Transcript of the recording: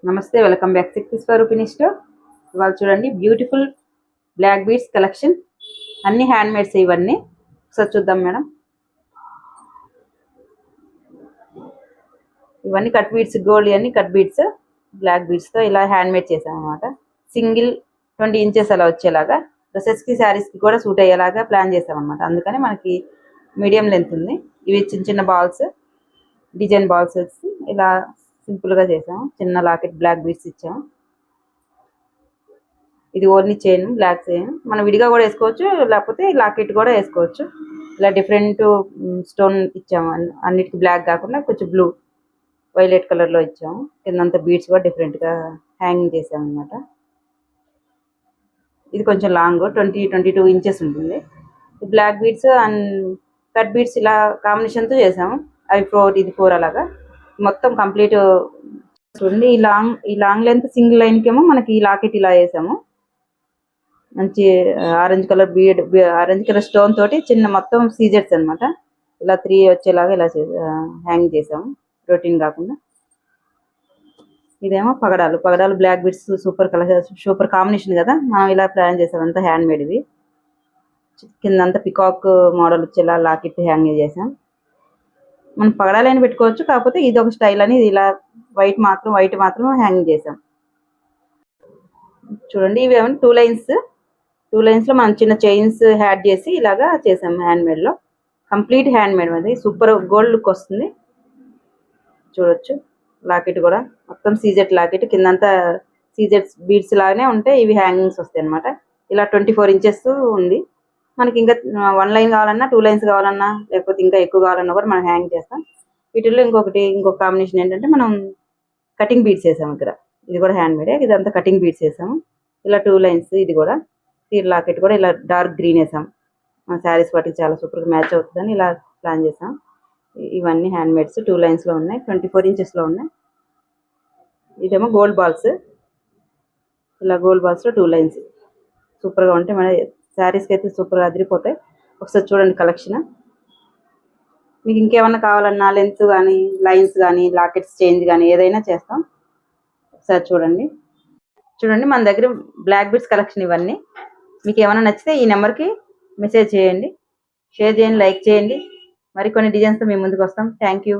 నమస్తే, welcome back శక్తి స్వరూపిణి store. ఇవాళ చూడండి బ్యూటిఫుల్ బ్లాక్ బీడ్స్ కలెక్షన్. అన్ని హ్యాండ్ మేడ్స్ ఇవన్నీ. ఒకసారి చూద్దాం మేడం. ఇవన్నీ కట్ బీడ్స్, గోల్డ్ అన్ని కట్ బీడ్స్ బ్లాక్ బీడ్స్తో ఇలా హ్యాండ్ మేడ్ చేసాం అనమాట. సింగిల్ 20 ఇంచెస్ అలా వచ్చేలాగా డ్రెస్సెస్కి, శారీస్కి కూడా సూట్ అయ్యేలాగా ప్లాన్ చేసాం అనమాట. అందుకని మనకి మీడియం లెంత్ ఉంది. ఇవి చిన్న చిన్న బాల్స్, డిజైన్ బాల్స్ వచ్చి ఇలా సింపుల్గా చేసాము. చిన్న లాకెట్ బ్లాక్ బీడ్స్ ఇచ్చాము. ఇది ఓన్లీ చైన్, బ్లాక్ చైన్. మనం విడిగా కూడా వేసుకోవచ్చు, లేకపోతే లాకెట్ కూడా వేసుకోవచ్చు. ఇలా డిఫరెంట్ స్టోన్ ఇచ్చాము. అన్నిటికీ బ్లాక్ కాకుండా కొంచెం బ్లూ, వైలెట్ కలర్లో ఇచ్చాము. కిందంతా బీడ్స్ కూడా డిఫరెంట్గా హ్యాంగింగ్ చేసాము అనమాట. ఇది కొంచెం లాంగ్ 22 ఇంచెస్ ఉంటుంది. Black beads and cut beads ఇలా కాంబినేషన్తో చేసాము. అవి 4, ఇది 4 అలాగా మొత్తం కంప్లీట్ చూడండి. ఈ లాంగ్ లెంత్ సింగిల్ లైన్కి ఏమో మనకి ఈ లాకెట్ ఇలా వేసాము. మంచి orange colour orange colour stone తోటి చిన్న మొత్తం సీజర్స్ అనమాట. ఇలా 3 వచ్చేలాగా ఇలా హ్యాంగ్ చేసాము, రొటీన్ కాకుండా. ఇదేమో పగడాలు black beads super colour, super combination కదా. మనం ఇలా ప్లాన్ చేసాం. అంతా హ్యాండ్ మేడ్. ఇవి కిందంతా పికాక్ మోడల్ వచ్చేలా లాకెట్ హ్యాంగ్ చేసాం. మనం పగడాలైనా పెట్టుకోవచ్చు, కాకపోతే ఇది ఒక స్టైల్ అని ఇలా వైట్ మాత్రం హ్యాంగ్ చేసాం. చూడండి, ఇవి ఏమైనా 2 లైన్స్ లో మనం చిన్న చైన్స్ యాడ్ చేసి ఇలాగా చేసాం. హ్యాండ్ మేడ్ లో కంప్లీట్ హ్యాండ్ మేడ్ అది సూపర్ గోల్డ్ లుక్ వస్తుంది. చూడొచ్చు, లాకెట్ కూడా మొత్తం సీజెట్ లాకెట్, కిందంతా సీజెట్ బీడ్స్ లాగానే ఉంటాయి. ఇవి హ్యాంగింగ్స్ వస్తాయి అనమాట. ఇలా 24 ఇంచెస్ ఉంది. మనకి ఇంకా 1 లైన్ కావాలన్నా, 2 లైన్స్ కావాలన్నా, లేకపోతే ఇంకా ఎక్కువ కావాలన్నా కూడా మనం హ్యాంగ్ చేస్తాం. వీటిల్లో ఇంకొక కాంబినేషన్ ఏంటంటే మనం కటింగ్ బీడ్స్ వేసాము. ఇక్కడ ఇది కూడా హ్యాండ్ మేడే. ఇదంతా కటింగ్ బీడ్స్ వేసాము. ఇలా 2 లైన్స్. ఇది కూడా తీర్ లాకెట్ కూడా ఇలా డార్క్ గ్రీన్ వేసాం. మన శారీస్ వాటికి చాలా సూపర్గా మ్యాచ్ అవుతుందని ఇలా ప్లాన్ చేసాం. ఇవన్నీ హ్యాండ్ మేడ్స్ 2 లైన్స్లో ఉన్నాయి, 24 ఇంచెస్లో ఉన్నాయి. ఇదేమో గోల్డ్ బాల్స్. ఇలా గోల్డ్ బాల్స్లో 2 లైన్స్ సూపర్గా ఉంటాయి. మన శారీస్కి అయితే సూపర్గా అదిరిపోతాయి. ఒకసారి చూడండి కలెక్షన్. మీకు ఇంకేమన్నా కావాలన్నా లెంత్ కానీ, లైన్స్ కానీ, లాకెట్స్ చేంజ్ కానీ ఏదైనా చేస్తాం. ఒకసారి చూడండి. మన దగ్గర బ్లాక్ బీడ్స్ కలెక్షన్ ఇవన్నీ. మీకు ఏమైనా నచ్చితే ఈ నెంబర్కి మెసేజ్ చేయండి, షేర్ చేయండి, లైక్ చేయండి. మరికొన్ని డిజైన్స్తో మేము ముందుకు వస్తాం. Thank you.